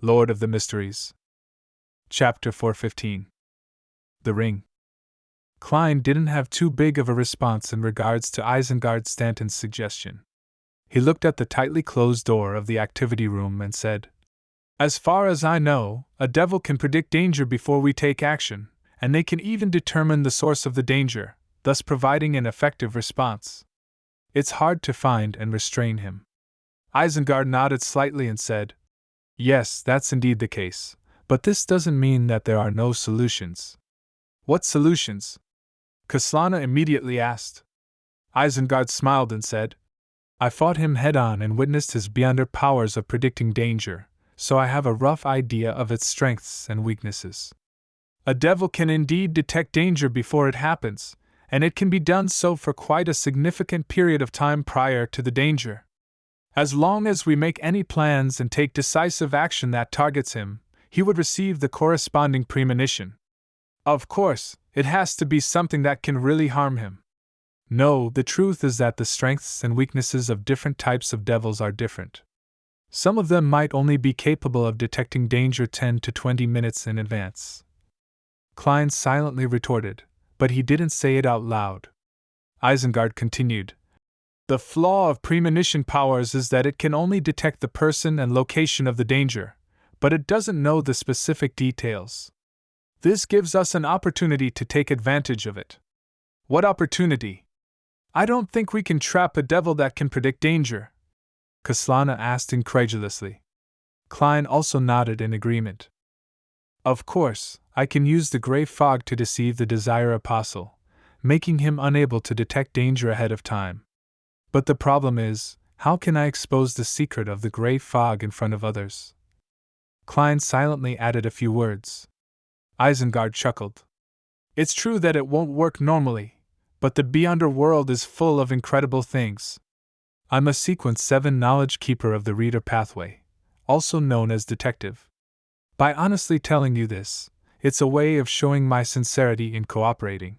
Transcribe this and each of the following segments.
Lord of the Mysteries. Chapter 415. The Ring. Klein didn't have too big of a response in regards to Isengard Stanton's suggestion. He looked at the tightly closed door of the activity room and said, "As far as I know, a devil can predict danger before we take action, and they can even determine the source of the danger, thus providing an effective response. It's hard to find and restrain him." Isengard nodded slightly and said, "Yes, that's indeed the case, but this doesn't mean that there are no solutions." "What solutions?" Kaslana immediately asked. Isengard smiled and said, "I fought him head-on and witnessed his beyonder powers of predicting danger, so I have a rough idea of its strengths and weaknesses. A devil can indeed detect danger before it happens, and it can be done so for quite a significant period of time prior to the danger. As long as we make any plans and take decisive action that targets him, he would receive the corresponding premonition. Of course, it has to be something that can really harm him. No, the truth is that the strengths and weaknesses of different types of devils are different. Some of them might only be capable of detecting danger 10 to 20 minutes in advance." Klein silently retorted, but he didn't say it out loud. Isengard continued, "The flaw of premonition powers is that it can only detect the person and location of the danger, but it doesn't know the specific details. This gives us an opportunity to take advantage of it." "What opportunity?" "I don't think we can trap a devil that can predict danger," Kaslana asked incredulously. Klein also nodded in agreement. "Of course, I can use the gray fog to deceive the Desire Apostle, making him unable to detect danger ahead of time. But the problem is, how can I expose the secret of the gray fog in front of others?" Klein silently added a few words. Isengard chuckled. "It's true that it won't work normally, but the Beyonder world is full of incredible things. I'm a Sequence 7 knowledge keeper of the Reader Pathway, also known as Detective. By honestly telling you this, it's a way of showing my sincerity in cooperating.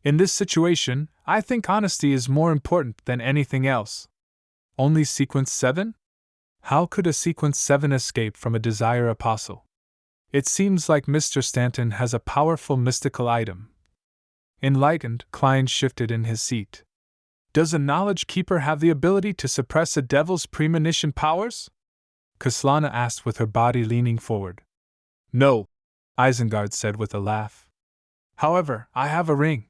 In this situation, I think honesty is more important than anything else." "Only Sequence 7? How could a Sequence 7 escape from a Desire Apostle? It seems like Mr. Stanton has a powerful mystical item." Enlightened, Klein shifted in his seat. "Does a knowledge keeper have the ability to suppress a devil's premonition powers?" Kaslana asked with her body leaning forward. "No," Isengard said with a laugh. "However, I have a ring.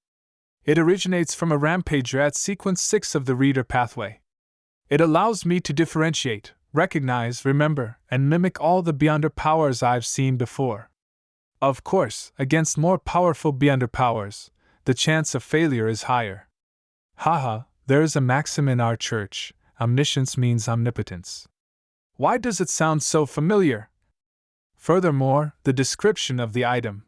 It originates from a rampager at Sequence 6 of the Reader Pathway. It allows me to differentiate, recognize, remember, and mimic all the Beyonder powers I've seen before. Of course, against more powerful Beyonder powers, the chance of failure is higher. Haha, there is a maxim in our church: omniscience means omnipotence. Why does it sound so familiar? Furthermore, the description of the item."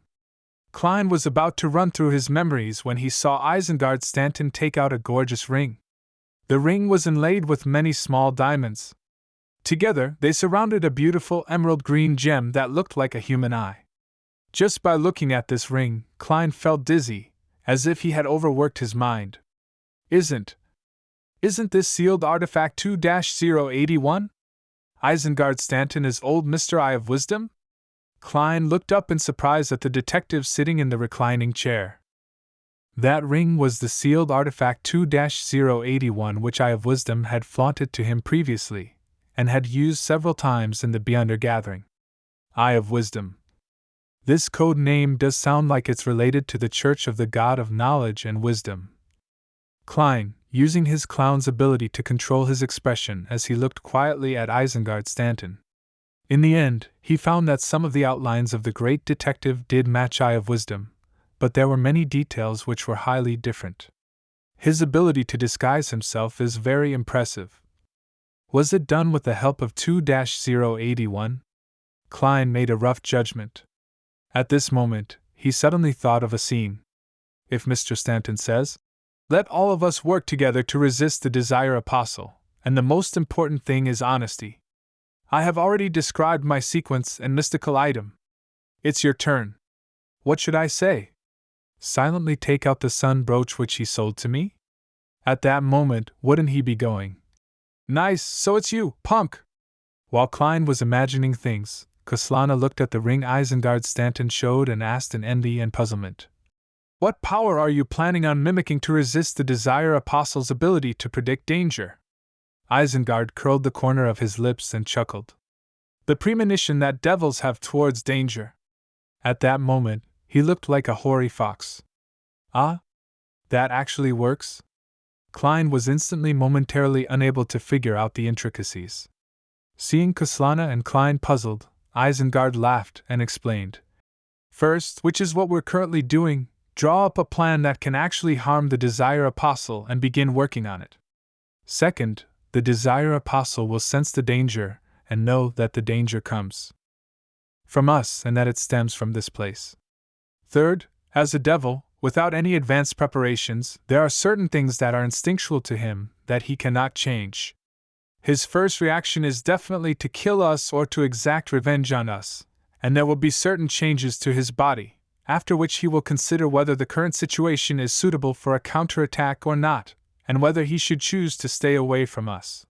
Klein was about to run through his memories when he saw Isengard Stanton take out a gorgeous ring. The ring was inlaid with many small diamonds. Together, they surrounded a beautiful emerald green gem that looked like a human eye. Just by looking at this ring, Klein felt dizzy, as if he had overworked his mind. Isn't this sealed artifact 2-081? Isengard Stanton is old Mr. Eye of Wisdom?" Klein looked up in surprise at the detective sitting in the reclining chair. That ring was the sealed artifact 2-081 which Eye of Wisdom had flaunted to him previously, and had used several times in the Beyonder gathering. Eye of Wisdom. This code name does sound like it's related to the Church of the God of Knowledge and Wisdom. Klein, using his clown's ability to control his expression as he looked quietly at Isengard Stanton. In the end, he found that some of the outlines of the great detective did match Eye of Wisdom, but there were many details which were highly different. His ability to disguise himself is very impressive. Was it done with the help of 2-081? Klein made a rough judgment. At this moment, he suddenly thought of a scene. If Mr. Stanton says, "Let all of us work together to resist the Desire Apostle, and the most important thing is honesty. I have already described my sequence and mystical item. It's your turn. What should I say? Silently take out the sun brooch which he sold to me?" At that moment, wouldn't he be going, "Nice, so it's you, punk!" While Klein was imagining things, Kaslana looked at the ring Isengard Stanton showed and asked in envy and puzzlement. What power are you planning on mimicking to resist the Desire Apostle's ability to predict danger? Isengard curled the corner of his lips and chuckled. The premonition that devils have towards danger. At that moment, he looked like a hoary fox. Ah? That actually works? Klein was instantly momentarily unable to figure out the intricacies. Seeing Kaslana and Klein puzzled, Isengard laughed and explained. First, which is what we're currently doing, draw up a plan that can actually harm the Desire Apostle and begin working on it. Second, the Desire Apostle will sense the danger and know that the danger comes from us and that it stems from this place. Third, as a devil, without any advanced preparations, there are certain things that are instinctual to him that he cannot change. His first reaction is definitely to kill us or to exact revenge on us, and there will be certain changes to his body, after which he will consider whether the current situation is suitable for a counterattack or not, and whether he should choose to stay away from us.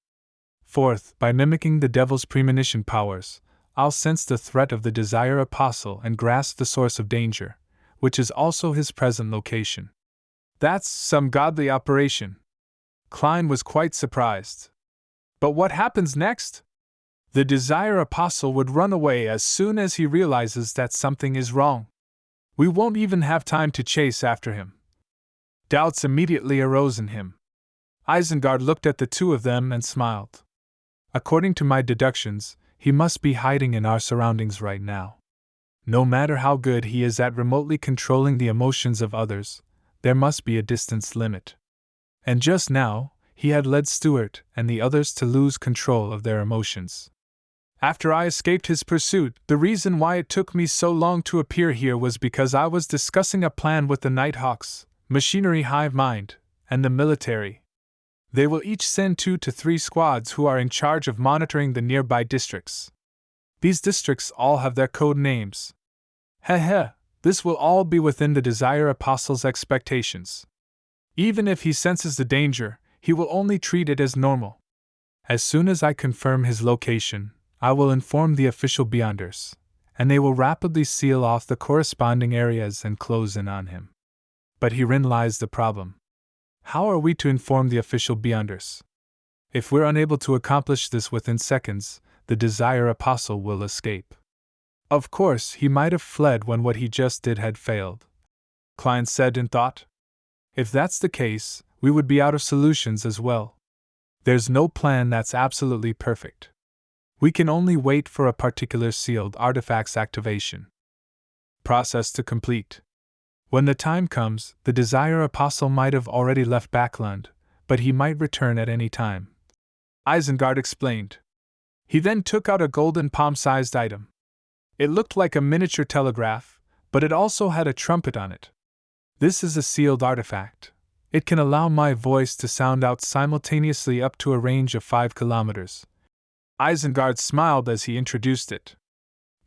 Fourth, by mimicking the devil's premonition powers, I'll sense the threat of the Desire Apostle and grasp the source of danger, which is also his present location. That's some godly operation. Klein was quite surprised. But what happens next? The Desire Apostle would run away as soon as he realizes that something is wrong. We won't even have time to chase after him. Doubts immediately arose in him. Isengard looked at the two of them and smiled. According to my deductions, he must be hiding in our surroundings right now. No matter how good he is at remotely controlling the emotions of others, there must be a distance limit. And just now, he had led Stuart and the others to lose control of their emotions. After I escaped his pursuit, the reason why it took me so long to appear here was because I was discussing a plan with the Nighthawks, Machinery Hive Mind, and the military. They will each send 2 to 3 squads who are in charge of monitoring the nearby districts. These districts all have their code names. This will all be within the Desire Apostle's expectations. Even if he senses the danger, he will only treat it as normal. As soon as I confirm his location, I will inform the official Beyonders, and they will rapidly seal off the corresponding areas and close in on him. But herein lies the problem. How are we to inform the official Beyonders? If we're unable to accomplish this within seconds, the Desire Apostle will escape. Of course, he might have fled when what he just did had failed, Klein said in thought. If that's the case, we would be out of solutions as well. There's no plan that's absolutely perfect. We can only wait for a particular sealed artifact's activation process to complete. When the time comes, the Desire Apostle might have already left Backland, but he might return at any time. Isengard explained. He then took out a golden palm-sized item. It looked like a miniature telegraph, but it also had a trumpet on it. This is a sealed artifact. It can allow my voice to sound out simultaneously up to a range of 5 kilometers. Isengard smiled as he introduced it.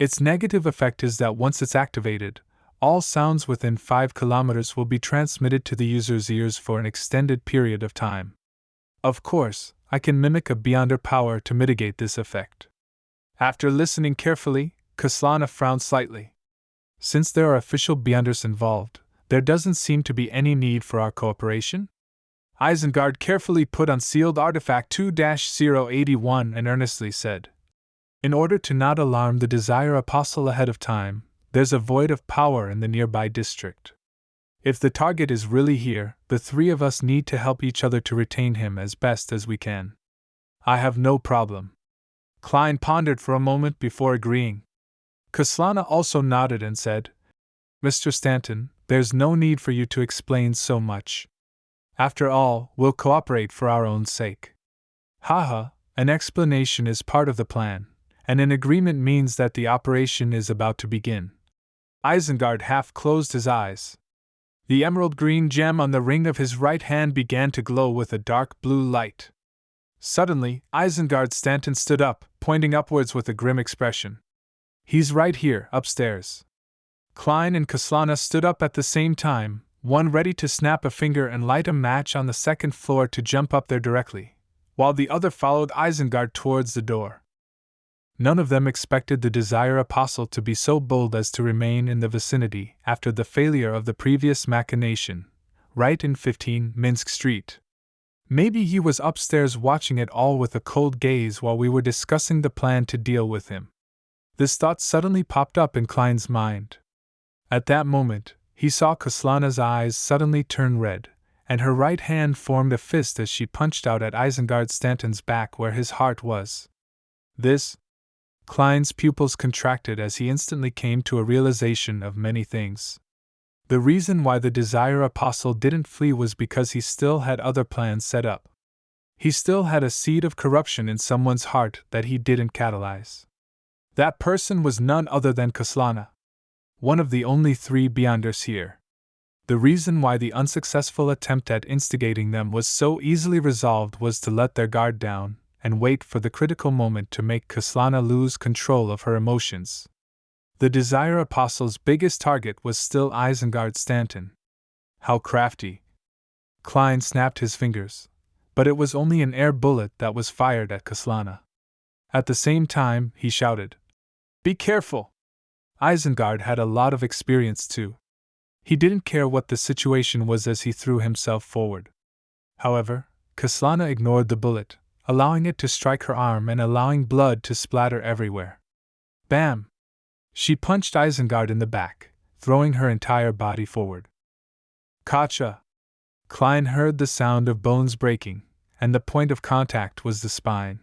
Its negative effect is that once it's activated, all sounds within 5 kilometers will be transmitted to the user's ears for an extended period of time. Of course, I can mimic a Beyonder power to mitigate this effect. After listening carefully, Kaslana frowned slightly. Since there are official Beyonders involved, there doesn't seem to be any need for our cooperation? Isengard carefully put on sealed artifact 2-081 and earnestly said, in order to not alarm the Desire Apostle ahead of time, there's a void of power in the nearby district. If the target is really here, the 3 of us need to help each other to retain him as best as we can. I have no problem. Klein pondered for a moment before agreeing. Kaslana also nodded and said, Mr. Stanton, there's no need for you to explain so much. After all, we'll cooperate for our own sake. An explanation is part of the plan, and an agreement means that the operation is about to begin. Isengard half closed his eyes. The emerald green gem on the ring of his right hand began to glow with a dark blue light. Suddenly, Isengard Stanton stood up, pointing upwards with a grim expression. He's right here, upstairs. Klein and Kaslana stood up at the same time, one ready to snap a finger and light a match on the second floor to jump up there directly, while the other followed Isengard towards the door. None of them expected the Desire Apostle to be so bold as to remain in the vicinity after the failure of the previous machination, right in 15 Minsk Street. Maybe he was upstairs watching it all with a cold gaze while we were discussing the plan to deal with him. This thought suddenly popped up in Klein's mind. At that moment, he saw Kaslana's eyes suddenly turn red, and her right hand formed a fist as she punched out at Isengard Stanton's back where his heart was. This? Klein's pupils contracted as he instantly came to a realization of many things. The reason why the Desire Apostle didn't flee was because he still had other plans set up. He still had a seed of corruption in someone's heart that he didn't catalyze. That person was none other than Kaslana, one of the only 3 Beyonders here. The reason why the unsuccessful attempt at instigating them was so easily resolved was to let their guard down and wait for the critical moment to make Kaslana lose control of her emotions. The Desire Apostle's biggest target was still Isengard Stanton. How crafty! Klein snapped his fingers, but it was only an air bullet that was fired at Kaslana. At the same time, he shouted, "Be careful!" Isengard had a lot of experience too. He didn't care what the situation was as he threw himself forward. However, Kaslana ignored the bullet, allowing it to strike her arm and allowing blood to splatter everywhere. Bam! She punched Isengard in the back, throwing her entire body forward. Kacha! Klein heard the sound of bones breaking, and the point of contact was the spine.